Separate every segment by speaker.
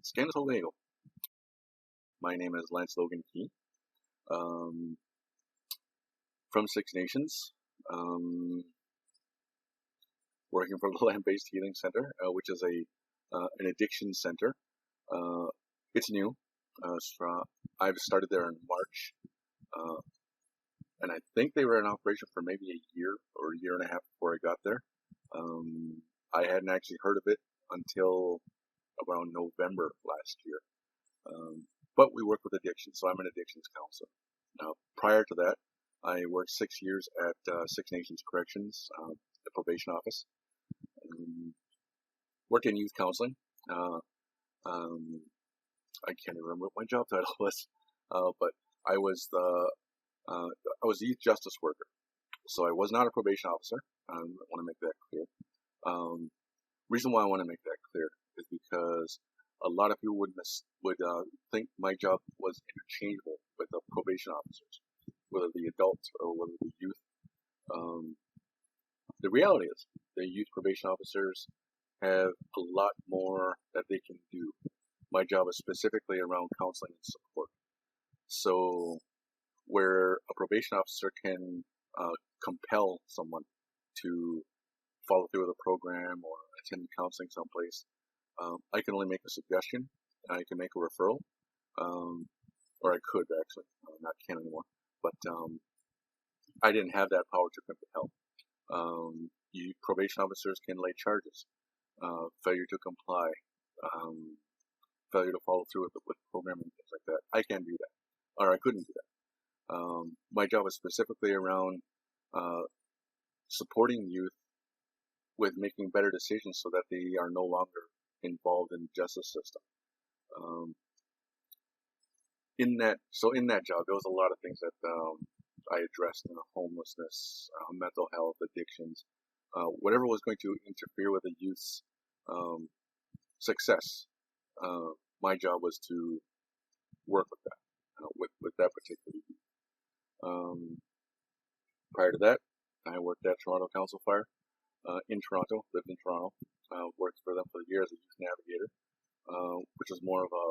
Speaker 1: Scan Tobago. My name is Lance Logan Key, um, from Six Nations, working for the Land-Based Healing Center, which is an addiction center. It's new. I've started there in March, and I think they were in operation for maybe a year or a year and a half before I got there. I hadn't actually heard of it until around November last year. But we work with addiction, so I'm an addictions counselor. Now, prior to that, I worked 6 years at Six Nations Corrections, the probation office. Worked in youth counseling. I can't even remember what my job title was, but I was a youth justice worker. So I was not a probation officer. I want to make that clear. Reason why I want to make that clear is because a lot of people would think my job was interchangeable with the probation officers, whether the adults or whether the youth. The reality is the youth probation officers have a lot more that they can do. My job is specifically around counseling and support. So where a probation officer can compel someone to follow through with a program or attend counseling someplace, I can only make a suggestion. I can make a referral, or I could actually, not can anymore. But I didn't have that power to compel. Probation officers can lay charges, failure to comply, failure to follow through with programming, things like that. I can't do that, or I couldn't do that. My job is specifically around supporting youth with making better decisions so that they are no longer involved in the justice system. In that job, there was a lot of things that I addressed: homelessness, mental health, addictions, whatever was going to interfere with the youth's success. My job was to work with that, with that particular youth. Prior to that, I worked at Toronto Council Fire in Toronto, lived in Toronto, worked for them for a year as a youth navigator, which was more of a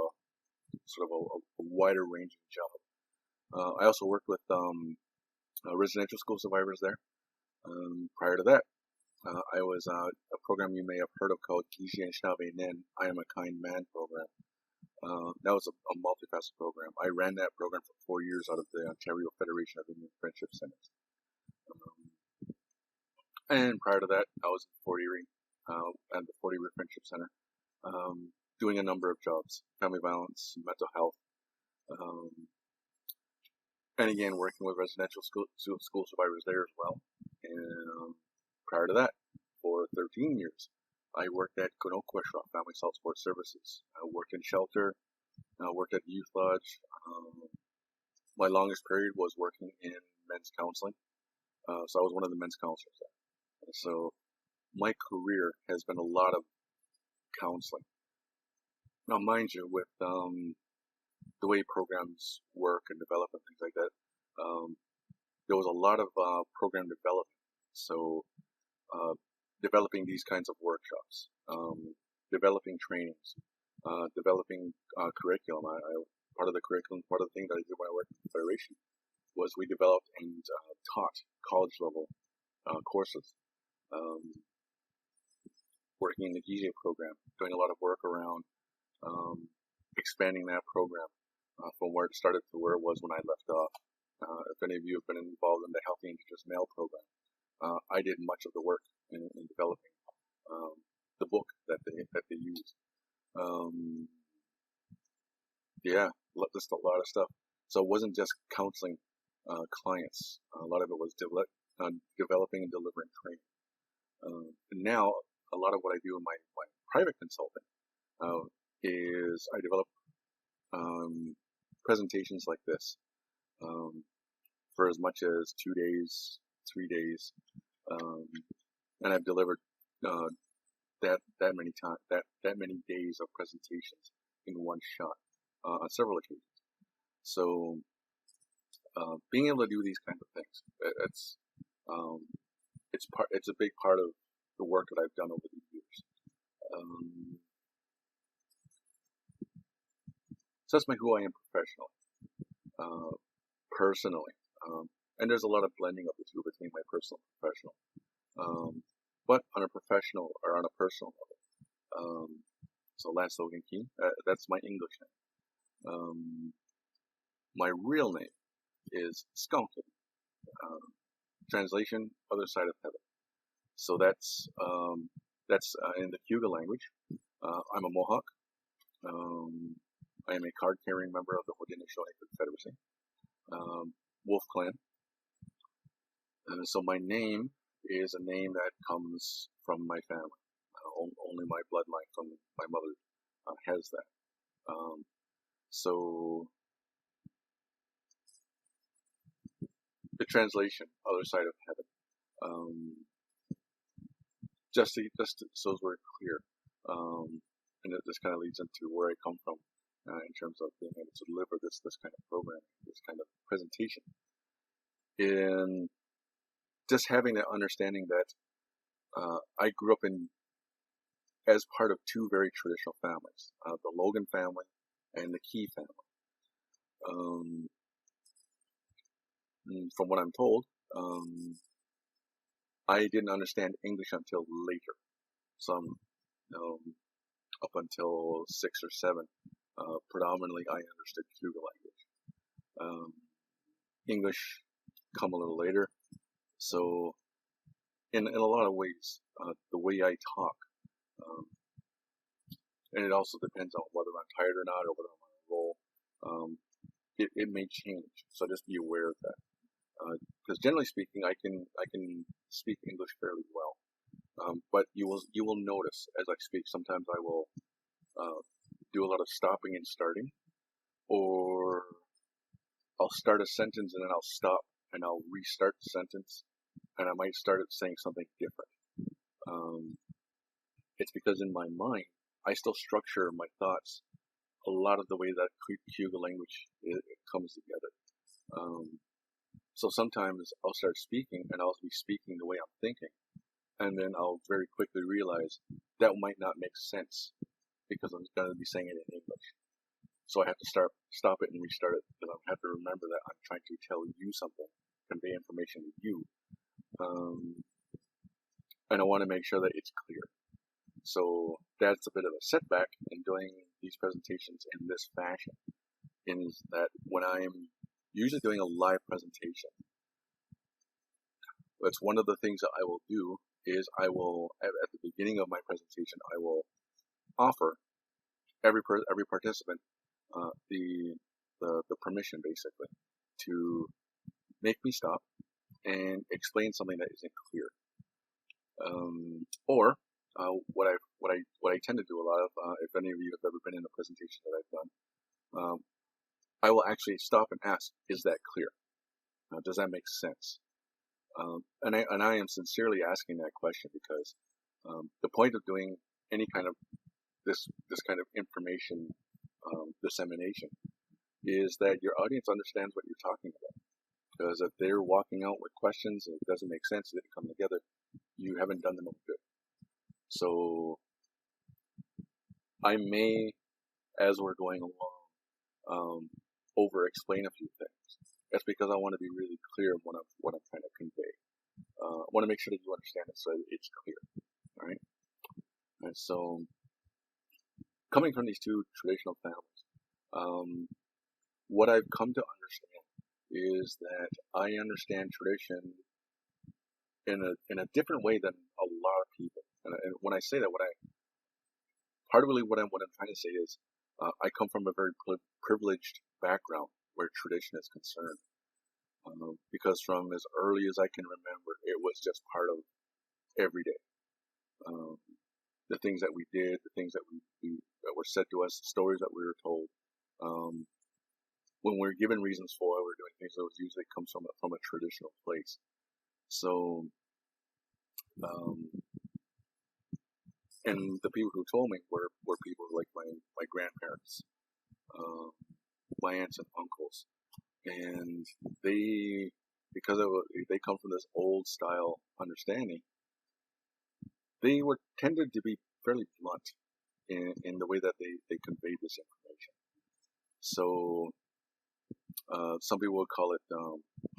Speaker 1: sort of a wider ranging job. I also worked with residential school survivors there. Prior to that, I was a program you may have heard of called Gijien Shave Nen, I Am a Kind Man program. That was a multifaceted program. I ran that program for 4 years out of the Ontario Federation of Indian Friendship Centers. And prior to that, I was in Fort Erie, at the Fort Erie Friendship Center, doing a number of jobs: family violence, mental health, and again, working with residential school survivors there as well. And prior to that, for 13 years, I worked at Hodinosio Family Salt Support Services. I worked in shelter, worked at youth lodge. My longest period was working in men's counseling. So I was one of the men's counselors there. So my career has been a lot of counseling. Now, mind you, with the way programs work and develop and things like that, there was a lot of program development. So developing these kinds of workshops, developing trainings, developing curriculum. Part of the curriculum, part of the thing that I did when I worked at the Federation was we developed and taught college level courses. Working in the Gijien program, doing a lot of work around expanding that program from where it started to where it was when I left off. If any of you have been involved in the Healthy Indigenous Male program, I did much of the work in developing the book that they used. Yeah, just a lot of stuff. So it wasn't just counseling clients. A lot of it was developing and delivering training. And now, a lot of what I do in my private consulting is I develop presentations like this for as much as 2 days, 3 days, and I've delivered that many days of presentations in one shot on several occasions. So being able to do these kinds of things, it's a big part of the work that I've done over the years. So that's who I am professionally, personally. And there's a lot of blending of the two between my personal and professional. But on a professional or on a personal level, so Lance Logan Key, that's my English name. My real name is Skunky. Translation, Other Side of Heaven. So that's in the Cayuga language. I'm a Mohawk. I am a card-carrying member of the Hodinosio Confederacy, Wolf Clan. And so my name is a name that comes from my family. Only my bloodline from my mother has that. So the translation, Other Side of Heaven, just so we're clear, and this kind of leads into where I come from in terms of being able to deliver this kind of program, this kind of presentation, in just having that understanding that I grew up as part of two very traditional families, the Logan family and the Key family. From what I'm told, I didn't understand English until later. Up until 6 or 7, predominantly I understood Cayuga language. English come a little later. So in a lot of ways, the way I talk, and it also depends on whether I'm tired or not, or whether I'm on a roll, it may change. So just be aware of that. Because generally speaking, I can speak English fairly well. But you will notice as I speak, sometimes I will do a lot of stopping and starting, or I'll start a sentence and then I'll stop and I'll restart the sentence, and I might start it saying something different. It's because in my mind, I still structure my thoughts a lot of the way that Cayuga language it comes together. So sometimes I'll start speaking and I'll be speaking the way I'm thinking, and then I'll very quickly realize that might not make sense because I'm going to be saying it in English. So I have to stop it and restart it, because I have to remember that I'm trying to tell you something, convey information to you, and I want to make sure that it's clear. So that's a bit of a setback in doing these presentations in this fashion, is that when I'm usually doing a live presentation, that's one of the things that I will do is I will, at the beginning of my presentation, I will offer every participant the permission, basically, to make me stop and explain something that isn't clear. Or what I tend to do a lot of, if any of you have ever been in a presentation that I've done, I will actually stop and ask, is that clear? Does that make sense? And I am sincerely asking that question because the point of doing any kind of this kind of information dissemination is that your audience understands what you're talking about. Because if they're walking out with questions and it doesn't make sense, it didn't come together, you haven't done them any good. So I may, as we're going along, over-explain a few things. That's because I want to be really clear in what I'm trying to convey. I want to make sure that you understand it so it's clear. All right. And so, coming from these two traditional families, what I've come to understand is that I understand tradition in a different way than a lot of people. And when I say that, what I'm trying to say is, I come from a very privileged background where tradition is concerned. Because from as early as I can remember, it was just part of every day. The things that we did, the things that that were said to us, the stories that we were told. When we're given reasons for why we're doing things, those usually comes from a traditional place. So, and the people who told me were people like my grandparents, my aunts and uncles, and because they come from this old style understanding, they were tended to be fairly blunt in the way that they conveyed this information. So some people would call it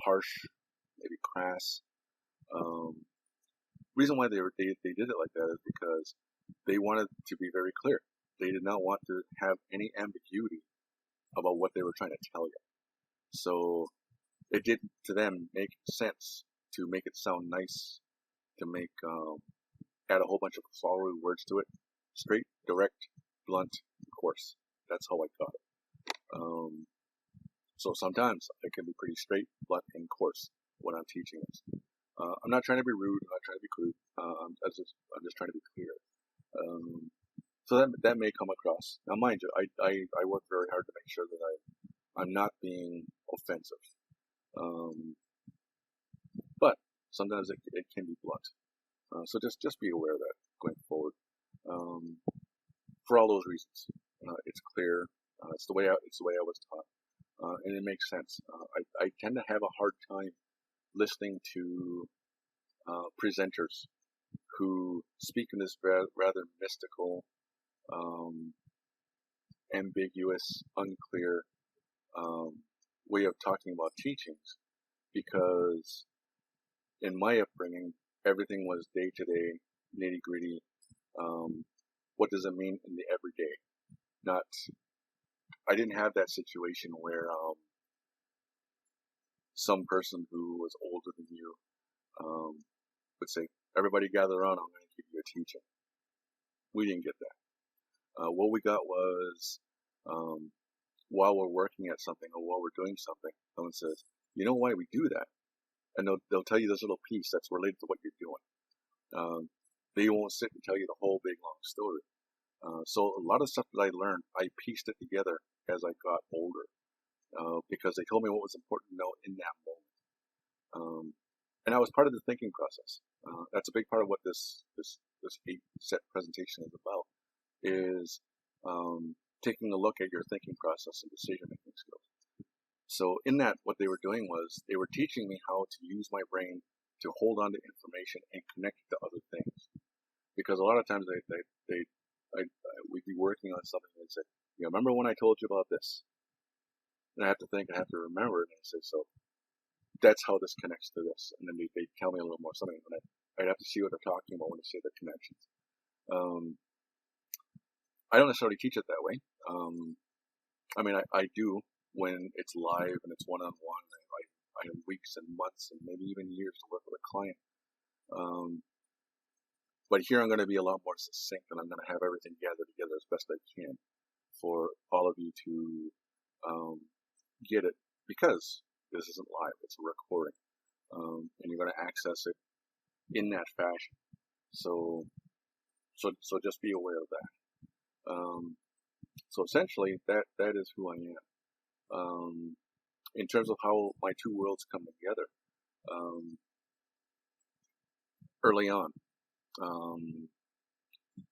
Speaker 1: harsh, maybe crass. Um, reason why they did it like that is because they wanted to be very clear. They did not want to have any ambiguity about what they were trying to tell you. So it did to them make sense to make it sound nice, to make add a whole bunch of flowery words to it. Straight, direct, blunt, coarse. That's how I got it. So sometimes I can be pretty straight, blunt, and coarse when I'm teaching this. I'm not trying to be rude. I'm not trying to be crude. I'm just trying to be clear. So that may come across. Now, mind you, I work very hard to make sure that I'm not being offensive. But sometimes it can be blunt. So just be aware of that going forward. For all those reasons, it's clear. It's the way I was taught, and it makes sense. I tend to have a hard time listening to presenters who speak in this rather mystical, ambiguous, unclear way of talking about teachings, because in my upbringing, everything was day to day, nitty gritty. What does it mean in the everyday? I didn't have that situation where some person who was older than you would say, "Everybody gather around, I'm going to give you a teaching." We didn't get that. What we got was, while we're working at something or while we're doing something, someone says, "You know why we do that?" And they'll tell you this little piece that's related to what you're doing. They won't sit and tell you the whole big long story. So a lot of stuff that I learned, I pieced it together as I got older, because they told me what was important to know in that moment. And I was part of the thinking process. That's a big part of what this 8-set presentation is about, is taking a look at your thinking process and decision-making skills. So in that, what they were doing was they were teaching me how to use my brain to hold on to information and connect it to other things. Because a lot of times we'd be working on something and they'd say, "You remember when I told you about this?" And I have to think, I have to remember it, and I say, "So that's how this connects to this." And then they tell me a little more something, and I'd have to see what they're talking about when they say the connections. I don't necessarily teach it that way. I mean, I do when it's live and it's one-on-one. I have weeks and months and maybe even years to work with a client. But here I'm going to be a lot more succinct, and I'm going to have everything gathered together as best I can for all of you to get it, because this isn't live, it's a recording, and you're going to access it in that fashion. So just be aware of that. So essentially, that is who I am. In terms of how my two worlds come together, early on,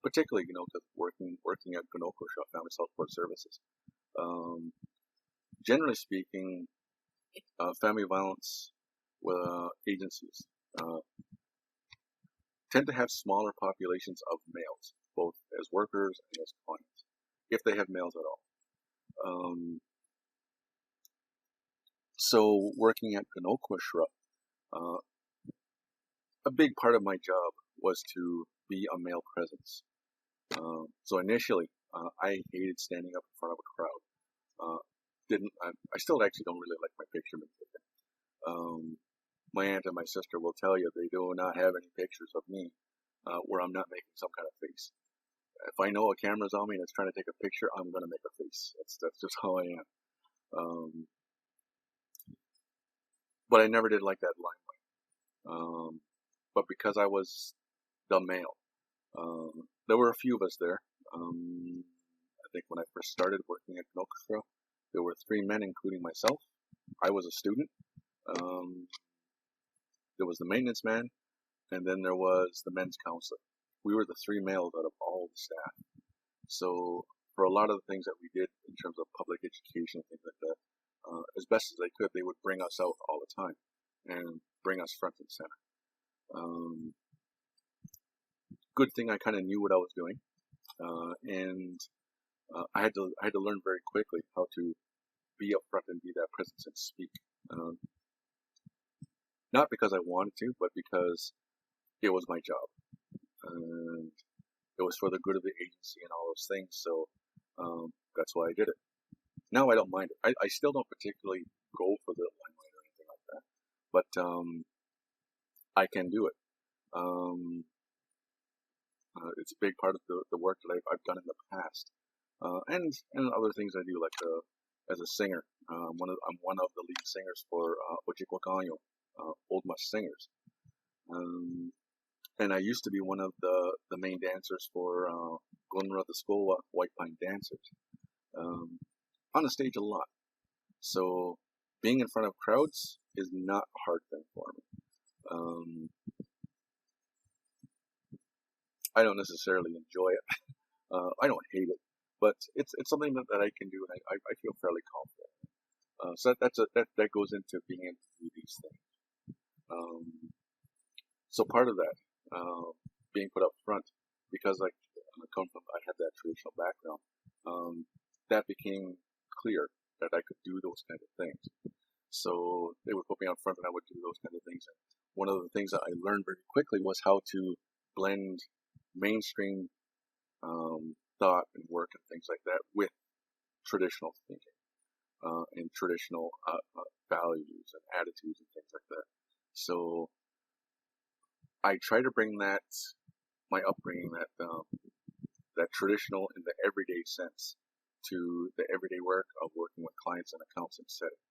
Speaker 1: particularly, because working at Hodinosio Family Support Services, generally speaking, family violence agencies tend to have smaller populations of males, both as workers and as clients, if they have males at all. So working at Hodinosio, a big part of my job was to be a male presence. So initially, I hated standing up in front of a crowd. I still actually don't really like my picture being taken. My aunt and my sister will tell you they do not have any pictures of me where I'm not making some kind of face. If I know a camera's on me and it's trying to take a picture, I'm going to make a face. That's just how I am. But I never did like that limelight. But because I was the male, there were a few of us there. I think when I first started working at Hodinosio, there were 3 men, including myself. I was a student. There was the maintenance man, and then there was the men's counselor. We were the 3 males out of all the staff. So for a lot of the things that we did in terms of public education and things like that, as best as they could, they would bring us out all the time and bring us front and center. Good thing I kind of knew what I was doing, and I had to learn very quickly how to be upfront and be that presence and speak. Um, Not because I wanted to, but because it was my job, and it was for the good of the agency and all those things. So that's why I did it. Now I don't mind it. I still don't particularly go for the limelight or anything like that, but I can do it. Um, it's a big part of the work that I've done in the past, and other things I do, like as a singer. I'm one of the lead singers for Ojibwakanyo, Old Mush Singers. And I used to be one of the main dancers for Gunra the Skola White Pine Dancers, on the stage a lot. So being in front of crowds is not a hard thing for me. I don't necessarily enjoy it. I don't hate it, but it's something that I can do, and I feel fairly confident. So that goes into being able to do these things. So part of that, being put up front, because I had that traditional background, that became clear that I could do those kind of things. So they would put me up front, and I would do those kind of things. And one of the things that I learned very quickly was how to blend mainstream thought and work and things like that with traditional thinking and traditional values and attitudes and things like that. So I try to bring my upbringing, that traditional in the everyday sense, to the everyday work of working with clients in a counseling setting,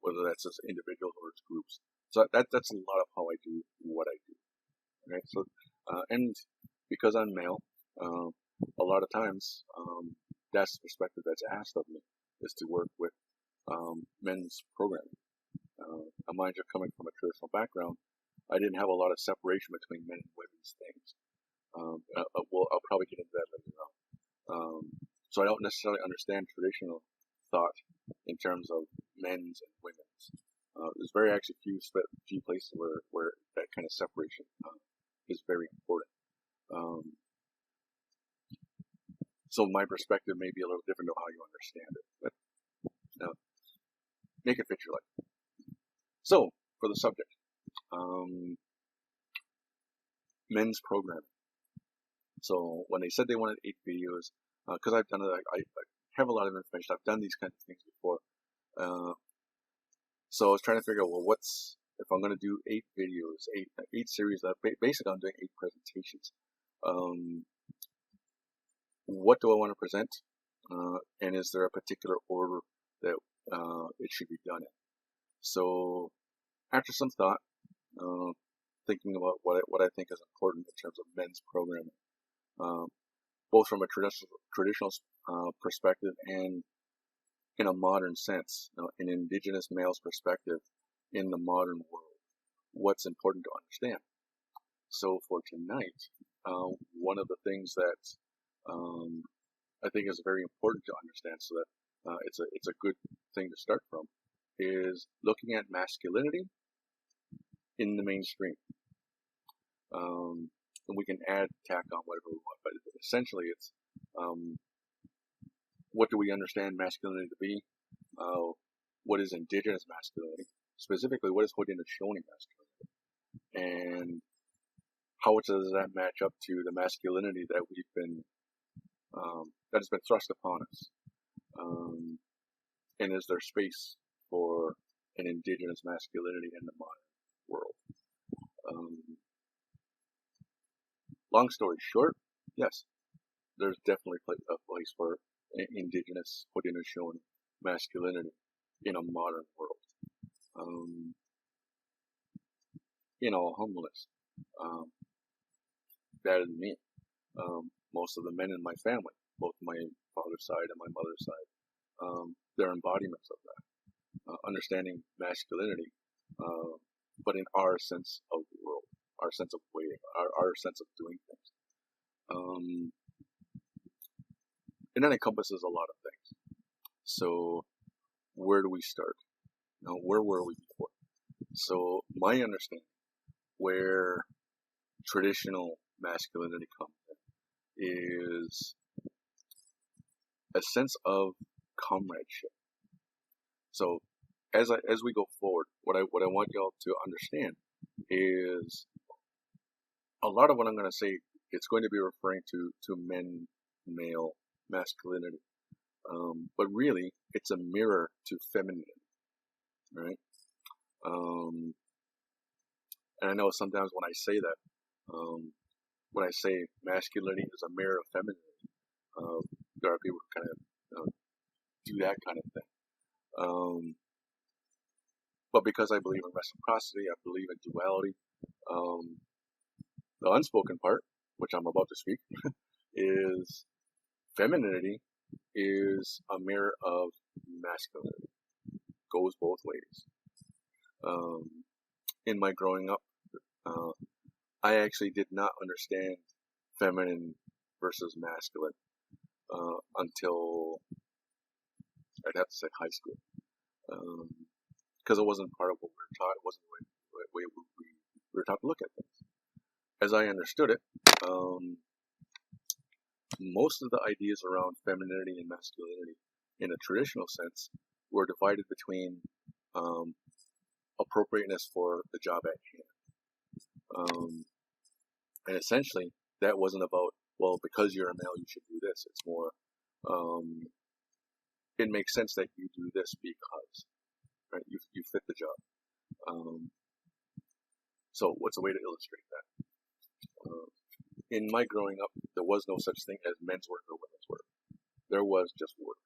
Speaker 1: whether that's as individuals or as groups. So that's a lot of how I do what I do. Right. So and because I'm male, a lot of times that's the perspective that's asked of me, is to work with men's programming. Mind you, coming from a traditional background, I didn't have a lot of separation between men and women's things. I'll probably get into that later on. So I don't necessarily understand traditional thought in terms of men's and women's. There's very actually few places where that kind of separation is very important. So my perspective may be a little different to how you understand it, but make it fit your life. So for the subject, men's programming. So when they said they wanted 8 videos, because I've done it, I have a lot of information. I've done these kinds of things before. So I was trying to figure out, well, if I'm going to do 8 videos, eight series, basically I'm doing 8 presentations. What do I want to present? And is there a particular order that it should be done in? So after some thought, thinking about what I think is important in terms of men's programming, both from a traditional perspective and in a modern sense, an Indigenous male's perspective in the modern world, what's important to understand. So for tonight, one of the things that I think is very important to understand, so that it's a good thing to start from, is looking at masculinity in the mainstream. And we can tack on whatever we want, but essentially it's what do we understand masculinity to be? What is Indigenous masculinity? Specifically, what is Hodinosio masculinity? And how does that match up to the masculinity that that has been thrust upon us? And is there space for an Indigenous masculinity in the modern world? Long story short, yes, there's definitely a place for Indigenous Hodinosio masculinity in a modern world. In all humbleness, that is me. Most of the men in my family, both my father's side and my mother's side, they're embodiments of that. Understanding masculinity, but in our sense of the world, our sense of way, our sense of doing things. And that encompasses a lot of things. So where do we start? Now, where were we before? So my understanding where traditional masculinity comes in is a sense of comradeship. So as we go forward, what I want y'all to understand is a lot of what I'm going to say. It's going to be referring to male masculinity, but really it's a mirror to femininity, right? And I know sometimes when I say that, when I say masculinity is a mirror of femininity, there are people who kind of do that kind of thing. But because I believe in reciprocity, I believe in duality. The unspoken part, which I'm about to speak, is femininity is a mirror of masculinity. Goes both ways. In my growing up, I actually did not understand feminine versus masculine until I'd have to say high school, because it wasn't part of what we were taught. It wasn't the way we were taught to look at things. As I understood it, most of the ideas around femininity and masculinity, in a traditional sense, were divided between appropriateness for the job at hand. And essentially, that wasn't about, well, because you're a male, you should do this. It's more, it makes sense that you do this because, right? You fit the job. So what's a way to illustrate that? In my growing up, there was no such thing as men's work or women's work. There was just work.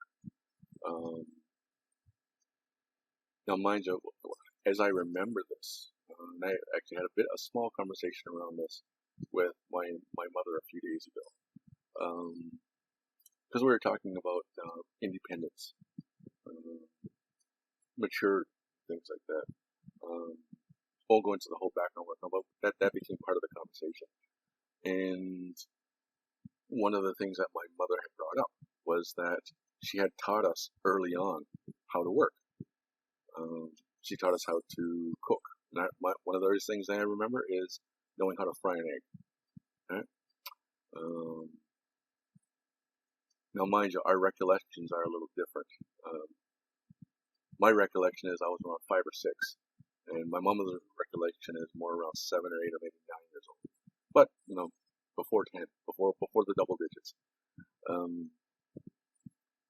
Speaker 1: Now, mind you, as I remember this, and I actually had a small conversation around this with my mother a few days ago, because we were talking about independence, maturity, things like that. Won't go into the whole background work, but that became part of the conversation. And one of the things that my mother had brought up was that she had taught us early on how to work. She taught us how to cook. And one of those things that I remember is knowing how to fry an egg. Right? Now, mind you, our recollections are a little different. My recollection is I was around 5 or 6, and my mom's recollection is more around 7 or 8 or maybe 9 years old. But before 10, before the double digits,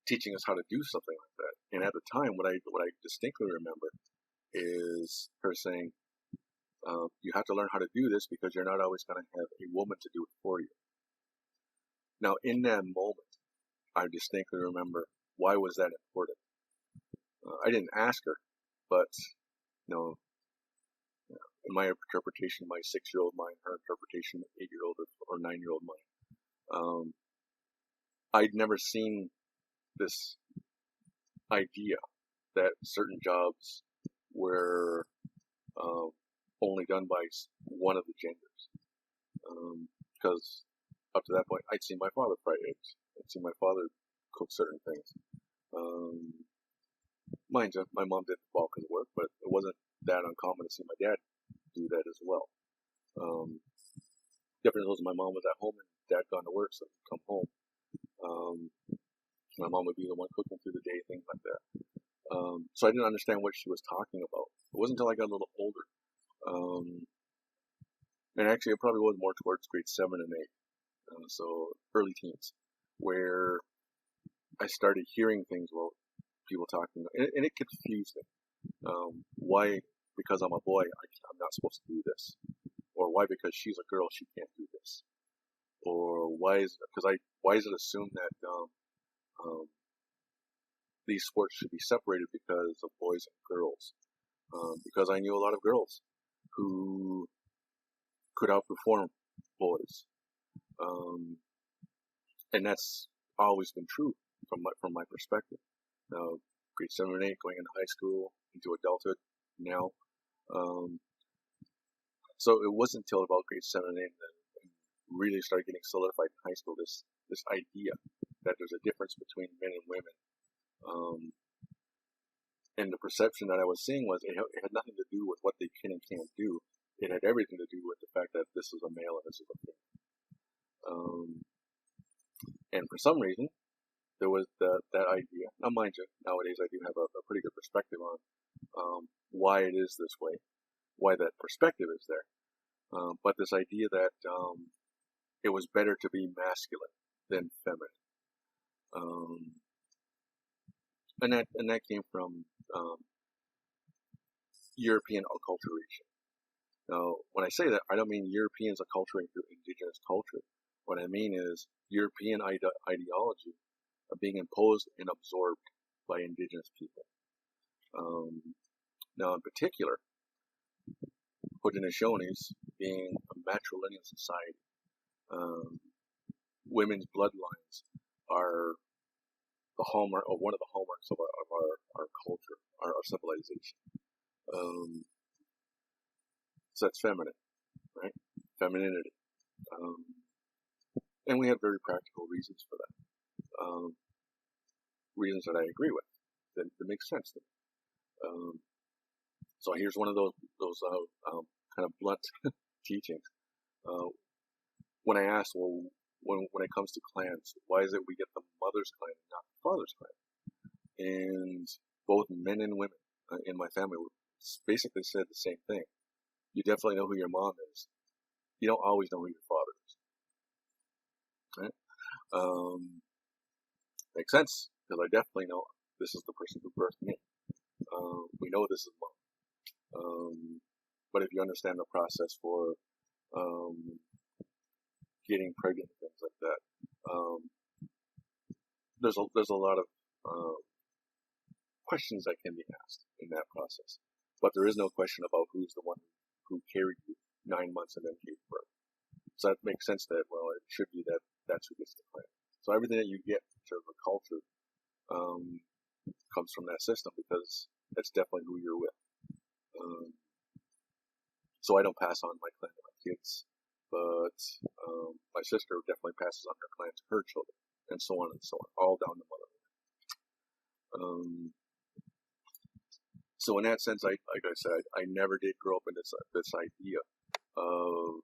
Speaker 1: teaching us how to do something like that. And at the time, what I distinctly remember is her saying, "You have to learn how to do this because you're not always going to have a woman to do it for you." Now, in that moment, I distinctly remember, why was that important? I didn't ask her, but in my interpretation, my 6-year-old mind, her interpretation, 8-year-old or 9-year-old mind, I'd never seen this idea that certain jobs were only done by one of the genders. Because up to that point, I'd seen my father fry eggs. I'd seen my father cook certain things. Mind you, my mom did the bulk of the work, but it wasn't that uncommon to see my dad do that as well. Difference was my mom was at home and dad gone to work, so he'd come home. My mom would be the one cooking through the day, things like that. So I didn't understand what she was talking about. It wasn't until I got a little older. And actually it probably was more towards grade 7 and 8. So early teens, where I started hearing things about people talking, and it confused me. Why? Because I'm a boy, I'm not supposed to do this, or why? Because she's a girl, she can't do this, or why is it assumed that these sports should be separated because of boys and girls? Because I knew a lot of girls who could outperform boys, and that's always been true from my perspective. Now, grade 7 and 8, going into high school, into adulthood now. So it wasn't until about grade 7 and 8 that really started getting solidified in high school, this idea that there's a difference between men and women. And the perception that I was seeing was it had nothing to do with what they can and can't do. It had everything to do with the fact that this is a male and this is a female. And for some reason, there was that idea. Now, mind you, nowadays I do have a pretty good perspective on why it is this way, why that perspective is there. But this idea that it was better to be masculine than feminine, and that came from European acculturation. Now, when I say that, I don't mean Europeans acculturating through indigenous culture. What I mean is European ideology being imposed and absorbed by indigenous people. Now, in particular, Hodinosionis being a matrilineal society, women's bloodlines are the hallmark, or one of the hallmarks of our culture, our civilization. So that's feminine, right? Femininity. And we have very practical reasons for that. Reasons that I agree with, that make sense to me. So here's one of those kind of blunt teachings. When I ask, well, when it comes to clans, why is it we get the mother's clan and not the father's clan? And both men and women in my family basically said the same thing. You definitely know who your mom is. You don't always know who your father is. Right? Makes sense, because I definitely know this is the person who birthed me. We know this is mom. But if you understand the process for getting pregnant and things like that, there's a lot of questions that can be asked in that process. But there is no question about who's the one who carried you 9 months and then gave birth. So that makes sense that, well, it should be that's who gets the clan. So everything that you get in terms of culture comes from that system, because that's definitely who you're with. So I don't pass on my clan to my kids, but my sister definitely passes on her clan to her children, and so on, all down the motherline. So in that sense, like I said, I never did grow up in this idea of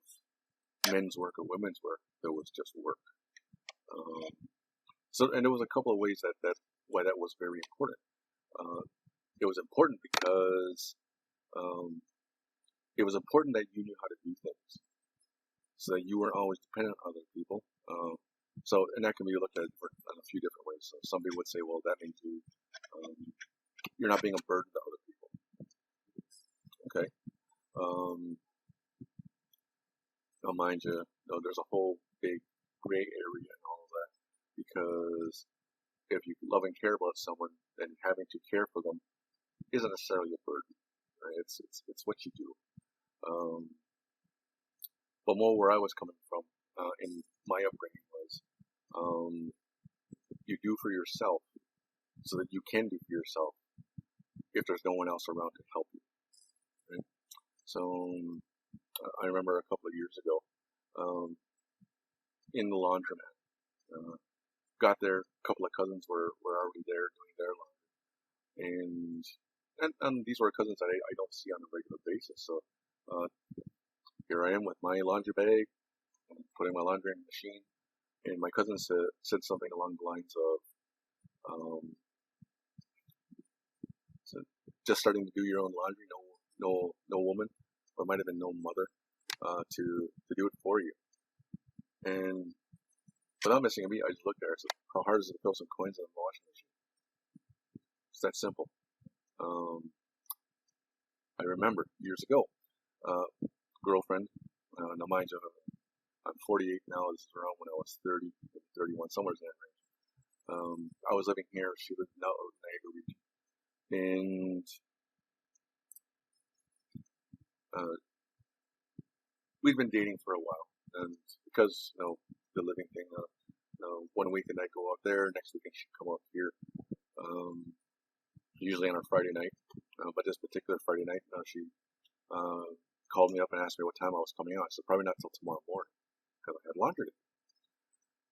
Speaker 1: men's work or women's work. There was just work. And there was a couple of ways that why that was very important. It was important because it was important that you knew how to do things, so that you weren't always dependent on other people. And that can be looked at in a few different ways. So some people would say, well, that means you're not being a burden to other people. Okay. Now, mind you, there's a whole big gray area and all of that, because if you love and care about someone, then having to care for them isn't necessarily a burden. Right? It's what you do. But more where I was coming from in my upbringing was you do for yourself so that you can do for yourself if there's no one else around to help you. Right? So I remember a couple of years ago in the laundromat. Got there, a couple of cousins were already there doing their laundry. And these were cousins that I don't see on a regular basis. So here I am with my laundry bag, putting my laundry in the machine, and my cousin said something along the lines of, just starting to do your own laundry, no woman, or it might have been no mother, to do it for you. And without missing a beat, I just looked at her and said, how hard is it to throw some coins in the washing machine? It's that simple. I remember years ago, girlfriend, now mind you, I'm 48 now, this is around when I was 30, 31, somewhere in that range. I was living here, she lived out of Niagara region. And we've been dating for a while, and because the living thing, 1 weekend I go out there, next weekend she come up here, usually on a Friday night, but this particular Friday night, she called me up and asked me what time I was coming out. I said, probably not till tomorrow morning, because I had laundry to do.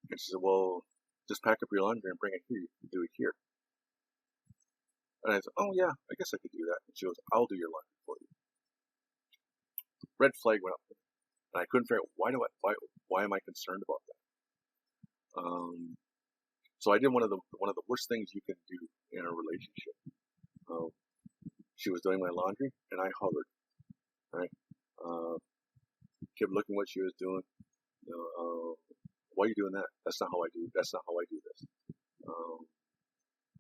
Speaker 1: And she said, well, just pack up your laundry and bring it here, you can do it here. And I said, oh yeah, I guess I could do that. And she goes, I'll do your laundry for you. Red flag went up, and I couldn't figure out why am I concerned about that? So I did one of the worst things you can do in a relationship. Uh, she was doing my laundry, and I hovered. Right, kept looking what she was doing. You know, why are you doing that? That's not how I do. That's not how I do this.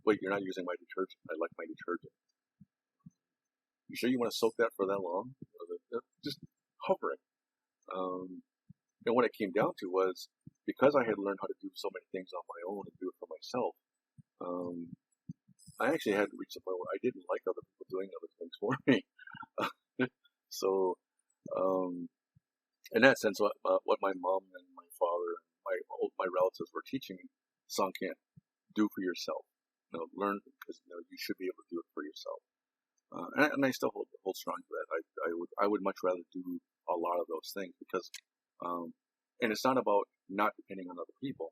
Speaker 1: Wait, you're not using my detergent. I like my detergent. You sure you want to soak that for that long? Just hovering. And what it came down to was, because I had learned how to do so many things on my own and do it for myself, I actually had to reach the point where I didn't like other people doing other things for me. So, in that sense, what my mom and my father and my relatives were teaching me sunk in. Do for yourself. Learn, because you should be able to do it for yourself. And I still hold strong to that. I would much rather do a lot of those things, because, and it's not about not depending on other people.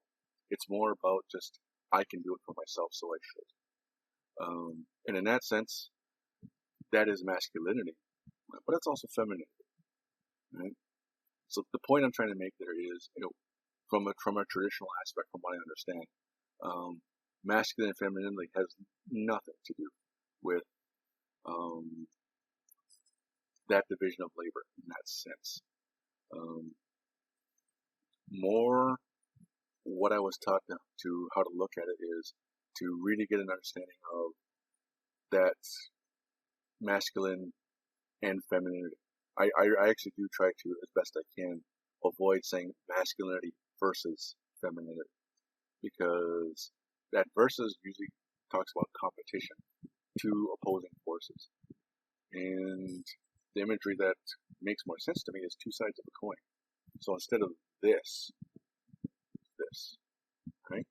Speaker 1: It's more about just, I can do it for myself, so I should. And in that sense, that is masculinity, but it's also femininity, right? So the point I'm trying to make there is, from a traditional aspect, from what I understand, masculine and femininity has nothing to do with that division of labor in that sense. More what I was taught to how to look at it is to really get an understanding of that masculine and femininity. I actually do try to, as best I can, avoid saying masculinity versus femininity, because that versus usually talks about competition, two opposing forces. And the imagery that makes more sense to me is two sides of a coin. So instead of this, right?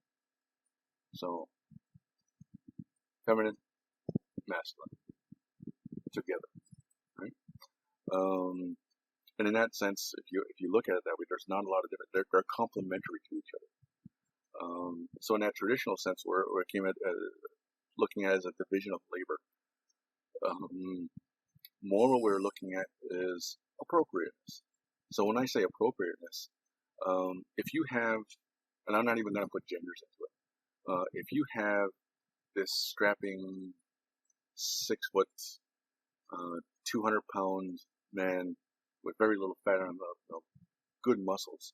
Speaker 1: So feminine, masculine, together, right? And in that sense, if you look at it that way, there's not a lot of different. They're complementary to each other. So in that traditional sense, where it came at looking at it as a division of labor, more what we're looking at is appropriateness. So when I say appropriateness, if you have, and I'm not even going to put genders into it, if you have this strapping 6 foot, 200-pound man with very little fat on him, good muscles,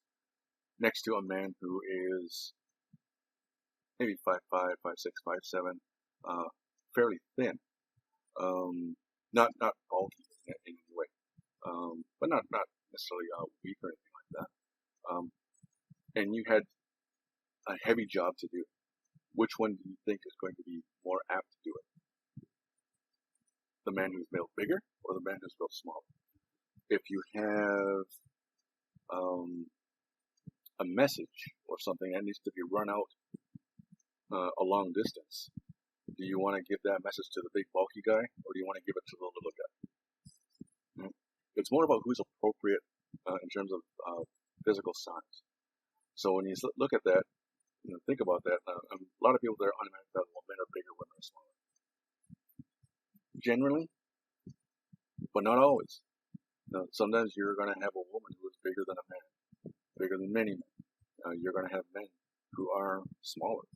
Speaker 1: next to a man who is maybe 5'5", 5'6", 5'7", fairly thin, not bulky in any way, but not necessarily weak or anything like that. And you had a heavy job to do. Which one do you think is going to be more apt to do it? The man who's built bigger, or the man who's built smaller? If you have a message or something that needs to be run out a long distance, do you want to give that message to the big bulky guy, or do you want to give it to the little guy? It's more about who's appropriate in terms of physical size. So when you look at that, think about that. A lot of people there automatically thought, well, men are bigger, women are smaller. Generally, but not always. Sometimes you're going to have a woman who is bigger than a man, bigger than many men. You're going to have men who are smaller.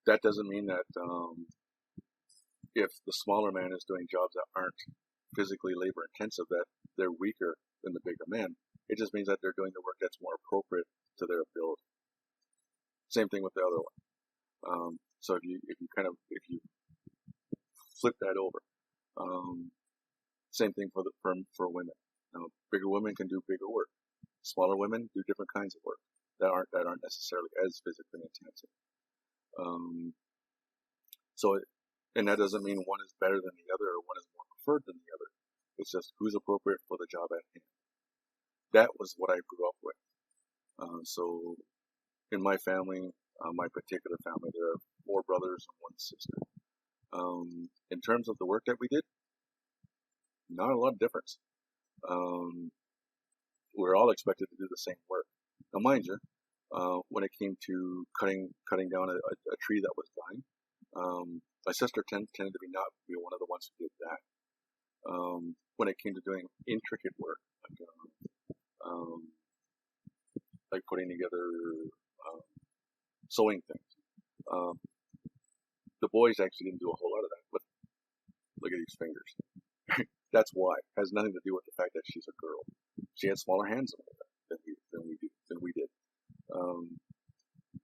Speaker 1: That doesn't mean that if the smaller man is doing jobs that aren't physically labor intensive, that they're weaker than the bigger man. It just means that they're doing the work that's more appropriate to their ability. Same thing with the other one. So if you flip that over, same thing for women. Bigger women can do bigger work. Smaller women do different kinds of work that aren't necessarily as physically intensive. And that doesn't mean one is better than the other or one is more preferred than the other. It's just who's appropriate for the job at hand. That was what I grew up with. So in my family, my particular family, there are 4 brothers and 1 sister. In terms of the work that we did, not a lot of difference. We're all expected to do the same work. Now, mind you, when it came to cutting down a tree that was dying, my sister tended to not be one of the ones who did that. When it came to doing intricate work, like like putting together um, sewing things. Um, the boys actually didn't do a whole lot of that, but look at these fingers. That's why. It has nothing to do with the fact that she's a girl. She had smaller hands than we did.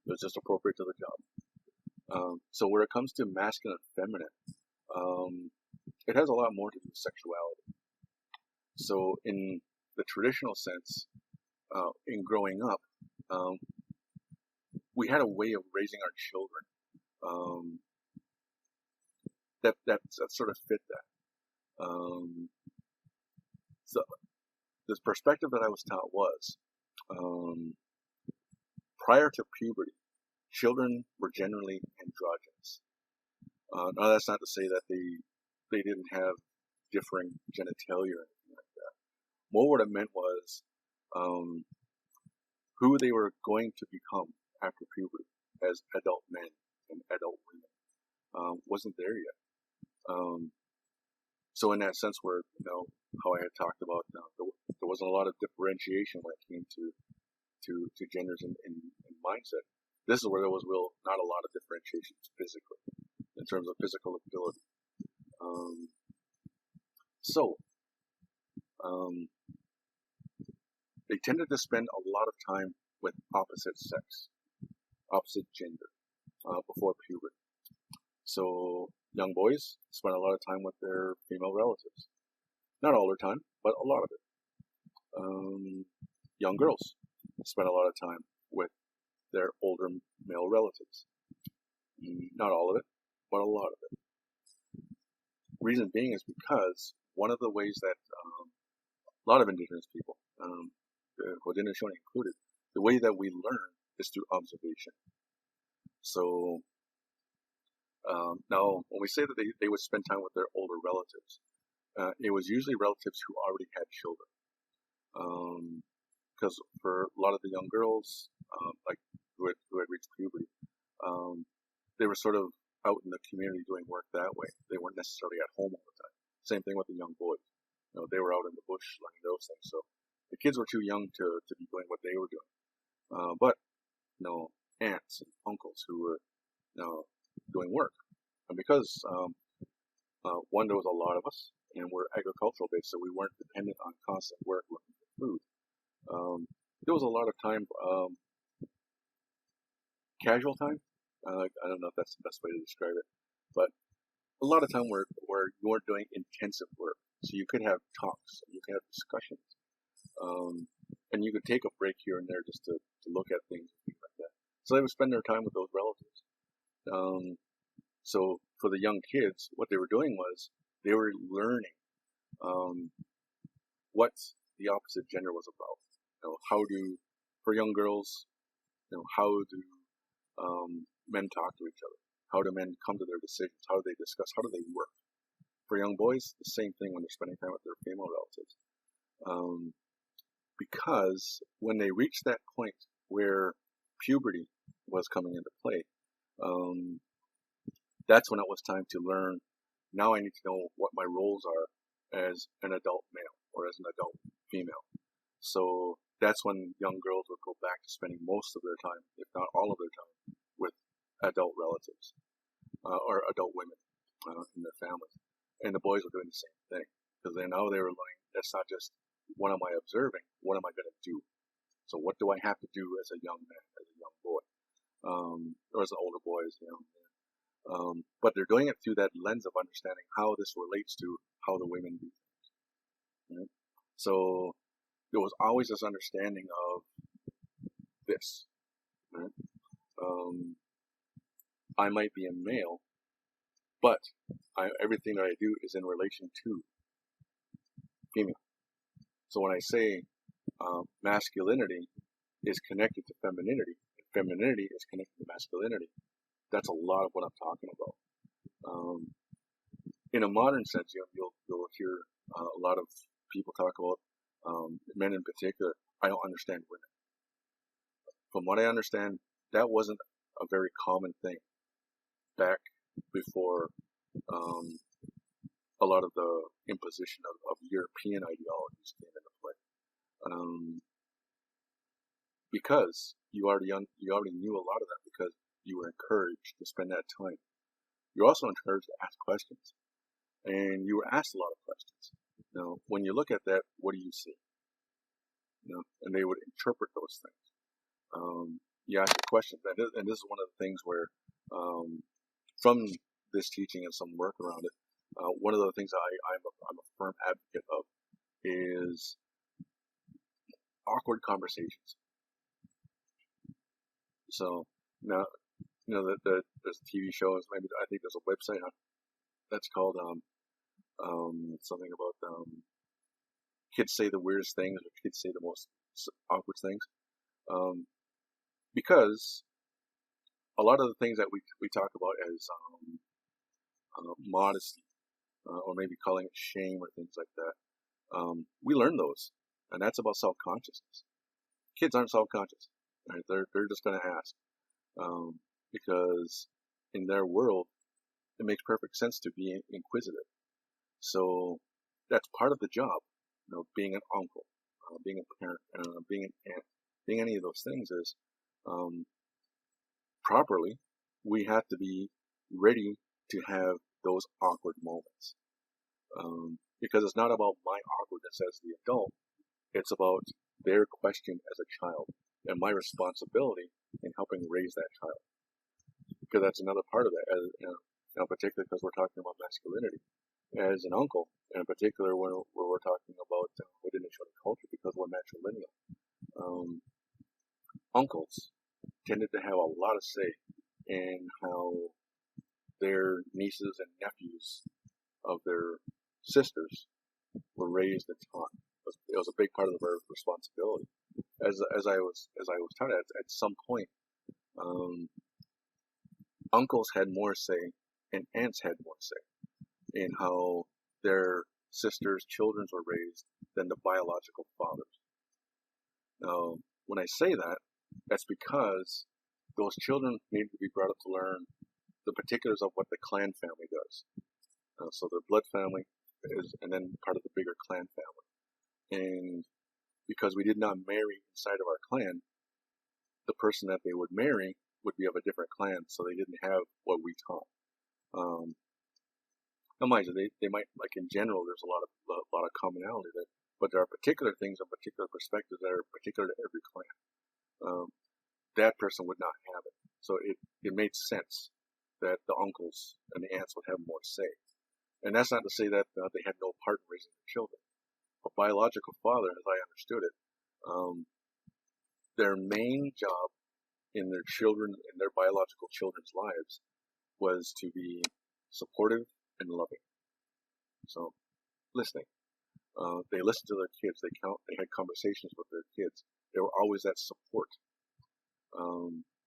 Speaker 1: It was just appropriate to the job. So where it comes to masculine and feminine, it has a lot more to do with sexuality. So in the traditional sense, in growing up, um, we had a way of raising our children that sort of fit that. So this perspective that I was taught was prior to puberty, children were generally androgynous. Now that's not to say that they didn't have differing genitalia or anything like that. More what it meant was who they were going to become after puberty as adult men and adult women wasn't there yet. So in that sense, where how I had talked about, there wasn't a lot of differentiation when it came to genders and mindset. This is where there was not a lot of differentiation physically in terms of physical ability. So they tended to spend a lot of time with opposite sex, opposite gender, before puberty. So young boys spend a lot of time with their female relatives. Not all the time, but a lot of it. Young girls spend a lot of time with their older male relatives. Not all of it, but a lot of it. Reason being is because one of the ways that a lot of Indigenous people, the Hodinosio included, the way that we learn is through observation. So now, when we say that they would spend time with their older relatives, it was usually relatives who already had children. Because for a lot of the young girls, like who had reached puberty, they were sort of out in the community doing work that way. They weren't necessarily at home all the time. Same thing with the young boys. They were out in the bush learning those things. So the kids were too young to be doing what they were doing. But aunts and uncles who were doing work. And because one, there was a lot of us, and we're agricultural based, so we weren't dependent on constant work looking for food. There was a lot of time, casual time. I don't know if that's the best way to describe it, but a lot of time where you weren't doing intensive work. So you could have talks, you could have discussions, and you could take a break here and there just to look at things and things like that. So they would spend their time with those relatives. So for the young kids, what they were doing was they were learning what the opposite gender was about. For young girls, how do men talk to each other? How do men come to their decisions? How do they discuss? How do they work? For young boys, the same thing when they're spending time with their female relatives. Because when they reached that point where puberty was coming into play, that's when it was time to learn. Now I need to know what my roles are as an adult male or as an adult female. So that's when young girls would go back to spending most of their time, if not all of their time, with adult relatives or adult women in their families. And the boys were doing the same thing because now they were learning that's not just what am I observing, what am I going to do? So what do I have to do as a young man, as a young boy, or as an older boy, as a young man? But they're doing it through that lens of understanding how this relates to how the women do things. Right? So there was always this understanding of this. Right? I might be a male, but everything that I do is in relation to female. So when I say masculinity is connected to femininity, and femininity is connected to masculinity, that's a lot of what I'm talking about. In a modern sense, you'll hear a lot of people talk about men in particular. I don't understand women. From what I understand, that wasn't a very common thing back before a lot of the imposition of European ideologies came into play. because you already knew a lot of that because you were encouraged to spend that time. You're also encouraged to ask questions, and you were asked a lot of questions. Now, when you look at that, what do you see? And they would interpret those things. You ask a question, and this is one of the things where, from this teaching and some work around it, one of the things I'm a firm advocate of is awkward conversations. So now, there's TV shows. Maybe I think there's a website that's called something about kids say the weirdest things or kids say the most awkward things. Because a lot of the things that we talk about as modesty, or maybe calling it shame or things like that, we learn those, and that's about self-consciousness. Kids aren't self-conscious, right? They're just going to ask, because in their world, it makes perfect sense to be inquisitive. So that's part of the job, being an uncle, being a parent, being an aunt, being any of those things is, properly, we have to be ready to have those awkward moments. Because it's not about my awkwardness as the adult, it's about their question as a child and my responsibility in helping raise that child. Because that's another part of that, particularly because we're talking about masculinity. As an uncle, and in particular when we're talking about Hodinosio culture, because we're matrilineal, uncles tended to have a lot of say in how their nieces and nephews of their sisters were raised and taught. It was a big part of their responsibility. As I was taught at some point, uncles had more say and aunts had more say in how their sisters' children were raised than the biological fathers. Now, when I say that, that's because those children need to be brought up to learn the particulars of what the clan family does. So their blood family is, and then part of the bigger clan family. And because we did not marry inside of our clan, the person that they would marry would be of a different clan, so they didn't have what we taught. Now, mind you, they might, like in general, there's a lot of commonality there, but there are particular things and particular perspectives that are particular to every clan. That person would not have it. So it made sense that the uncles and the aunts would have more say. And that's not to say that they had no part in raising their children. A biological father, as I understood it, their main job in their biological children's lives was to be supportive and loving. So, listening. They listened to their kids. They had conversations with their kids. They were always that support.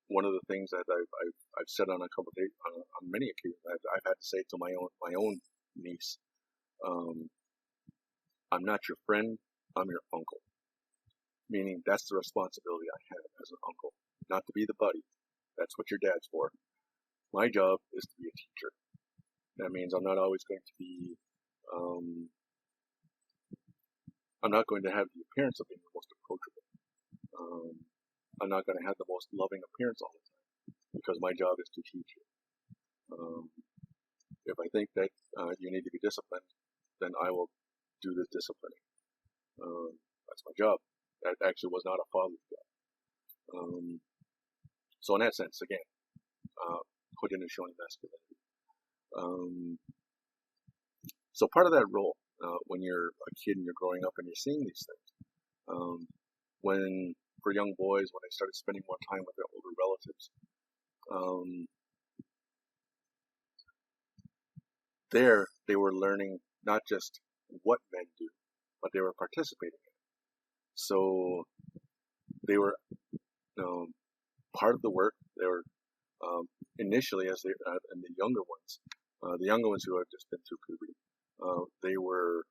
Speaker 1: One of the things that I've said on on many occasions, I've had to say to my own niece, I'm not your friend, I'm your uncle. Meaning that's the responsibility I have as an uncle, not to be the buddy. That's what your dad's for. My job is to be a teacher. That means I'm not always going to be, I'm not going to have the appearance of being the most approachable. I'm not going to have the most loving appearance all the time, because my job is to teach you. If I think that you need to be disciplined, then I will do the disciplining. That's my job. That actually was not a father's job. So in that sense, again, Hodinosio masculinity. So part of that role, when you're a kid and you're growing up and you're seeing these things, for young boys, when they started spending more time with their older relatives, there they were learning not just what men do, but they were participating in it. So they were part of the work. They were initially, and the younger ones who had just been through puberty, they were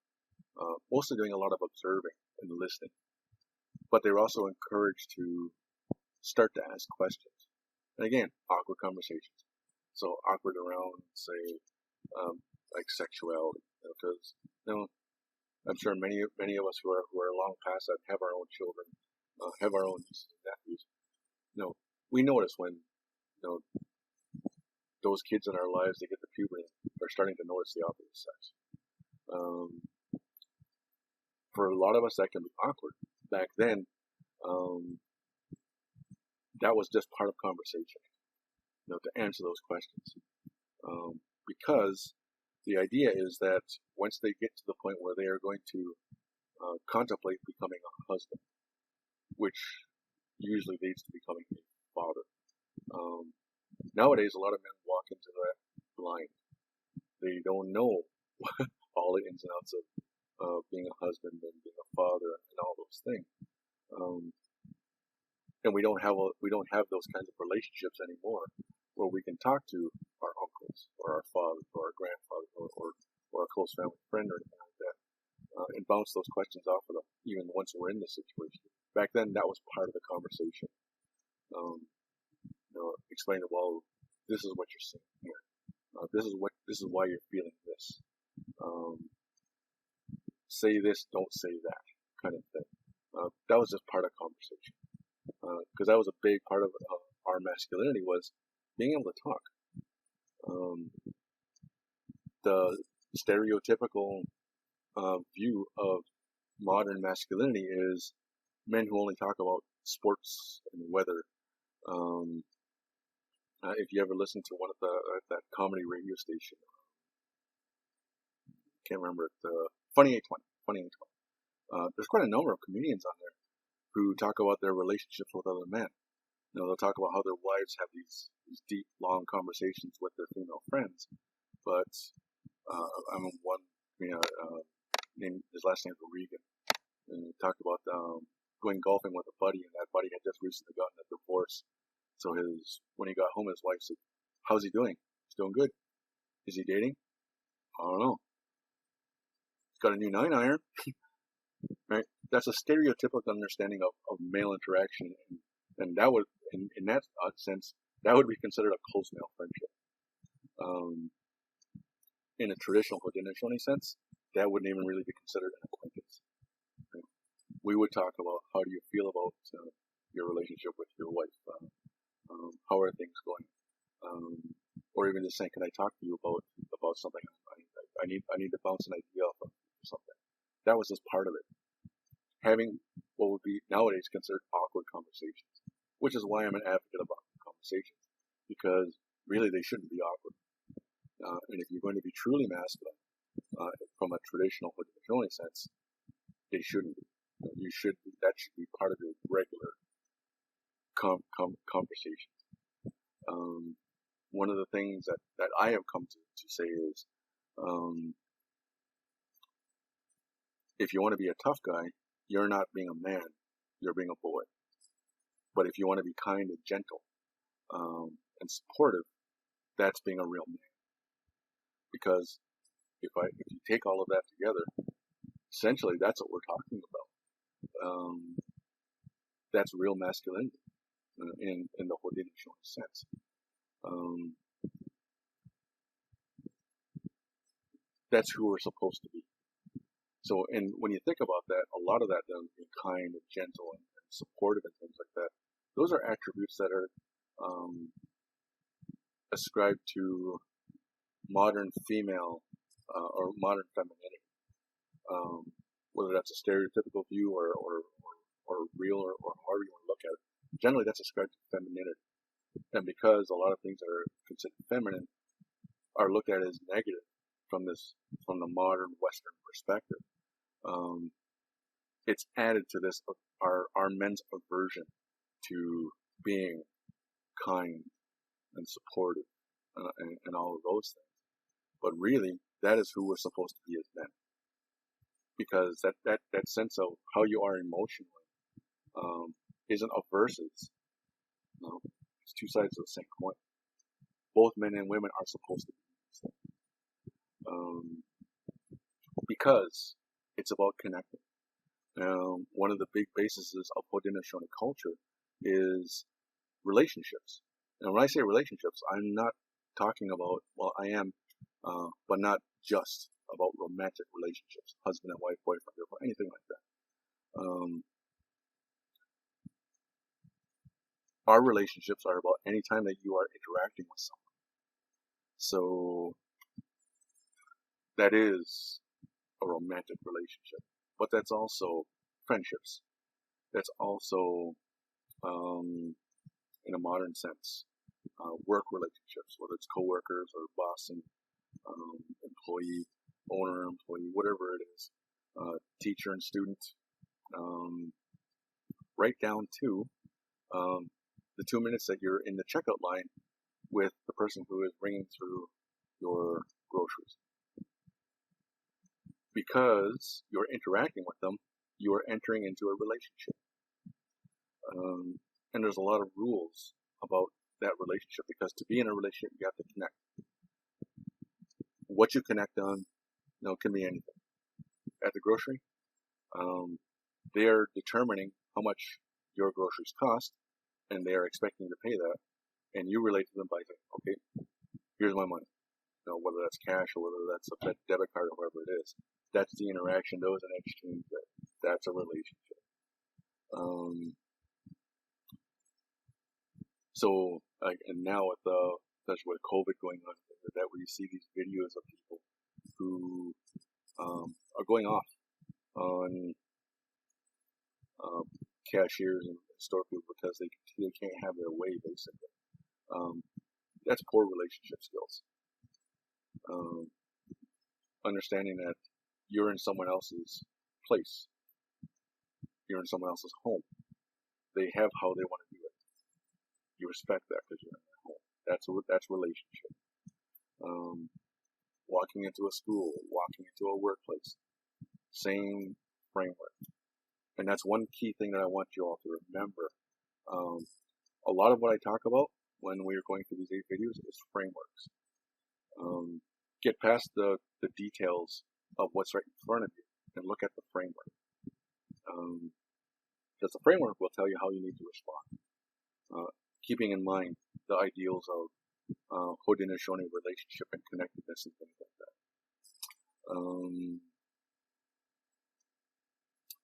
Speaker 1: mostly doing a lot of observing and listening. But they were also encouraged to start to ask questions. And again, awkward conversations. So awkward around, say, like sexuality, because I'm sure many of us who are long past that have our own children. have our own nieces and nephews, we notice when, those kids in our lives, they get to puberty, they're starting to notice the opposite sex. Um, for a lot of us, that can be awkward. Back then, um, that was just part of conversation, to answer those questions. Because the idea is that once they get to the point where they are going to contemplate becoming a husband, which usually leads to becoming a father. Nowadays, a lot of men walk into that blind. They don't know all the ins and outs of being a husband and being a father and all those things. And we don't have those kinds of relationships anymore, where we can talk to our uncles or our father or our grandfather or a close family friend or anything like that, and bounce those questions off of them, even once we're in the situation. Back then, that was part of the conversation. Explain to, well, this is what you're seeing here. This is why you're feeling this. Say this, don't say that, kind of thing. That was just part of conversation, because that was a big part of our masculinity, was being able to talk. The stereotypical view of modern masculinity is men who only talk about sports and weather. If you ever listen to one of that comedy radio station, can't remember it, Funny 820. There's quite a number of comedians on there who talk about their relationships with other men. They'll talk about how their wives have these deep, long conversations with their female friends. But I'm one, his last name was Regan, and he talked about going golfing with a buddy, and that buddy had just recently gotten a divorce. So when he got home, his wife said, "How's he doing? He's doing good. Is he dating? I don't know. He's got a new 9-iron." Right? That's a stereotypical understanding of male interaction, and that would, in that sense, that would be considered a close male friendship. In a traditional Hodinosio sense, that wouldn't even really be considered an acquaintance. Right? We would talk about, how do you feel about your relationship with your wife? How are things going? Or even just saying, can I talk to you about something? I need to bounce an idea off of something. That was just part of it. Having what would be nowadays considered awkward conversations, which is why I'm an advocate of awkward conversations, because really they shouldn't be awkward. And if you're going to be truly masculine, from a traditional Hodinosio sense, they shouldn't be. That should be part of your regular conversations. One of the things that I have come to say is, if you want to be a tough guy, you're not being a man, you're being a boy. But if you want to be kind and gentle, and supportive, that's being a real man. Because if you take all of that together, essentially that's what we're talking about. That's real masculinity in the Hodinosio sense. That's who we're supposed to be. So, and when you think about that, a lot of that then being kind and gentle and supportive and things like that, those are attributes that are ascribed to modern female or modern femininity. Whether that's a stereotypical view or real or however you want to look at it, generally that's ascribed to femininity. And because a lot of things that are considered feminine are looked at as negative from the modern Western perspective, it's added to this our men's aversion to being kind and supportive and all of those things. But really, that is who we're supposed to be as men, because that sense of how you are emotionally isn't a versus. No, it's two sides of the same coin. Both men and women are supposed to be these things, because it's about connecting. One of the big bases of Hodinosio culture is relationships. And when I say relationships, I'm not talking about, well, I am, but not just about romantic relationships, husband and wife, boyfriend, girlfriend, anything like that. our relationships are about any time that you are interacting with someone. So that is a romantic relationship, but that's also friendships. That's also, in a modern sense, work relationships, whether it's coworkers or boss and employee, owner, employee, whatever it is, teacher and student, right down to the 2 minutes that you're in the checkout line with the person who is bringing through your groceries. Because you're interacting with them, you are entering into a relationship. And there's a lot of rules about that relationship, because to be in a relationship, you have to connect. What you connect on, can be anything. At the grocery, they're determining how much your groceries cost, and they are expecting to pay that, and you relate to them by saying, okay, here's my money. Whether that's cash or whether that's a debit card or whatever it is. That's the interaction. Those an exchange. That's a relationship. And now especially with COVID going on, that where you see these videos of people who are going off on cashiers and store people because they can't have their way, basically. That's poor relationship skills. Understanding that you're in someone else's place, you're in someone else's home. They have how they want to do it. You respect that because you're in their home. That's relationship. Walking into a school, walking into a workplace, same framework. And that's one key thing that I want you all to remember. A lot of what I talk about when we are going through these 8 videos is frameworks. Get past the details of what's right in front of you and look at the framework. Because the framework will tell you how you need to respond. Keeping in mind the ideals of Hodinosio relationship and connectedness and things like that.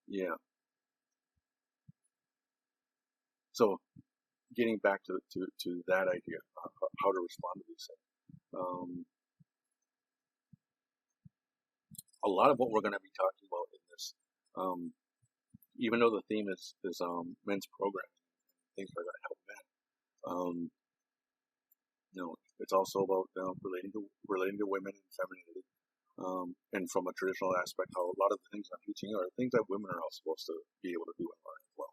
Speaker 1: Yeah. So, getting back to that idea, how to respond to these things. A lot of what we're going to be talking about in this, even though the theme is men's programming, things that are going to help men. It's also about relating to women and femininity, and from a traditional aspect, how a lot of the things I'm teaching are things that women are all supposed to be able to do and learn as well.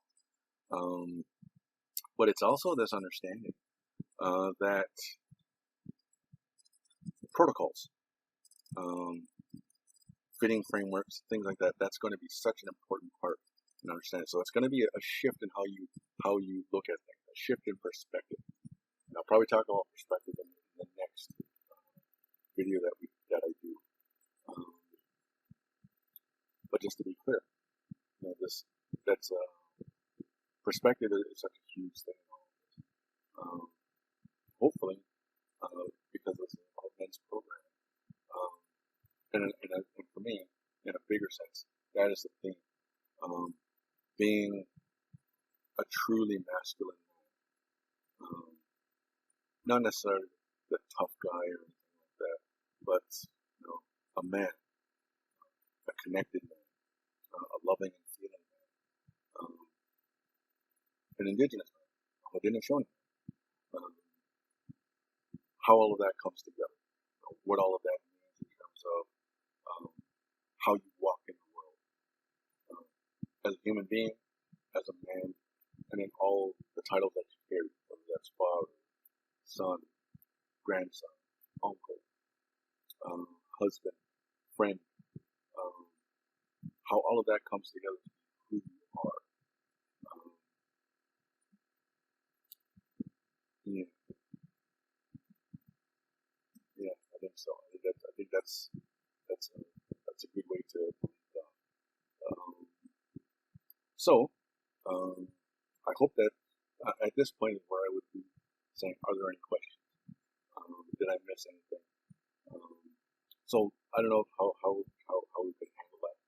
Speaker 1: But it's also this understanding that protocols, fitting frameworks, things like that, that's going to be such an important part in understanding. So it's going to be a shift in how you look at things, a shift in perspective. And I'll probably talk about perspective in the next video that I do. But just to be clear, that's perspective is such a huge thing. Hopefully, because it's a men's program, and for me, in a bigger sense, that is the thing. Being a truly masculine man, not necessarily the tough guy or anything like that, but a man, a connected man, a loving and feeling man, an Indigenous man, a Hodinosio man. How all of that comes together, what all of that means in terms of how you walk in the world as a human being, as a man, and in all the titles that you carry, whether that's father, son, grandson, uncle, husband, friend, how all of that comes together to be who you are. Yeah, I think so. I think that's a good way to put it down. I hope that at this point is where I would be saying, are there any questions? Did I miss anything? So I don't know how we could handle that.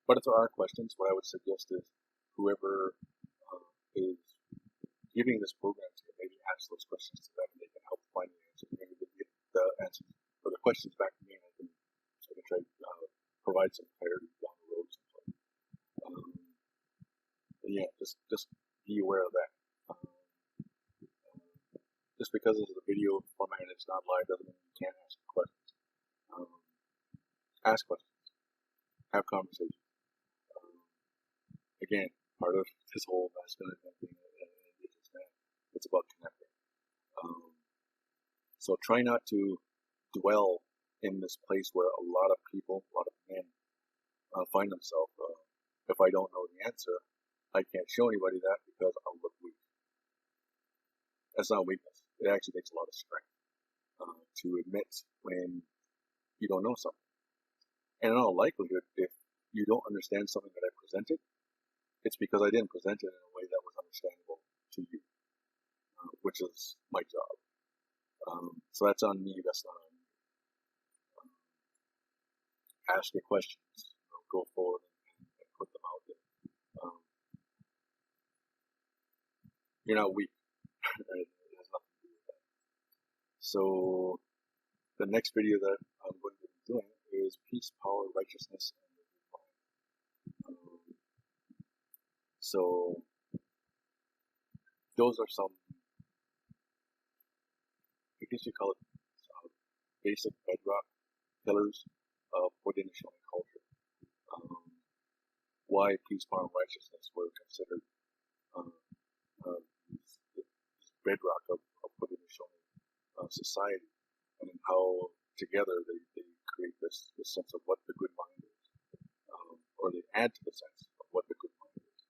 Speaker 1: But if there are questions, what I would suggest is whoever is giving this program to maybe ask those questions to them, and they can help find the answers. Maybe they get the answers or the questions back to me, and I can try to provide some clarity down the road. Yeah, just be aware of that. Just because it's a video format and it's not live doesn't mean you can't ask questions. Ask questions. Have conversations. Again, part of this whole masculinity thing and Indigenous man, it's about connecting. So try not to dwell in this place where a lot of people, a lot of men find themselves. If I don't know the answer, I can't show anybody that because I'll look weak. That's not weakness. It actually takes a lot of strength to admit when you don't know something. And in all likelihood, if you don't understand something that I presented, it's because I didn't present it in a way that was understandable to you, which is my job. So that's on me, that's not on you. Ask your questions, go forward and put them out there. You're not weak. Right? It has nothing to do with that. So the next video that I'm going to be doing is peace, power, righteousness, and the divine. So those are some, I guess you call it, basic bedrock pillars of Hodinosio culture. Why peace, power, and righteousness were considered this bedrock of Hodinosio society, and how together they create this sense of what the good mind is, or they add to the sense of what the good mind is.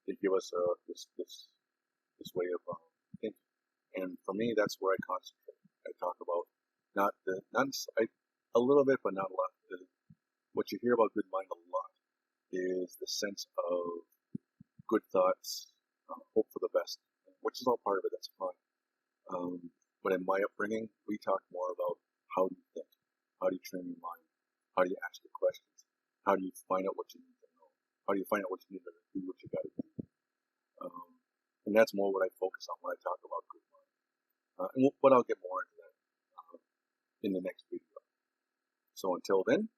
Speaker 1: They give us this way of thinking, and for me, that's where I concentrate. I talk about a little bit, but not a lot. What you hear about good mind a lot is the sense of good thoughts, hope for the best, which is all part of it. That's fine. But in my upbringing, we talk more about how do you think, how do you train your mind, how do you ask your questions, how do you find out what you need to know, how do you find out what you need to do, what you got to do. And that's more what I focus on when I talk about good mind. But I'll get more into that in the next video. So until then,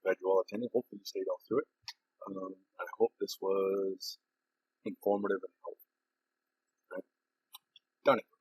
Speaker 1: glad you all attended. Hopefully you stayed all through it. I hope this was informative and helpful. Right? Done it.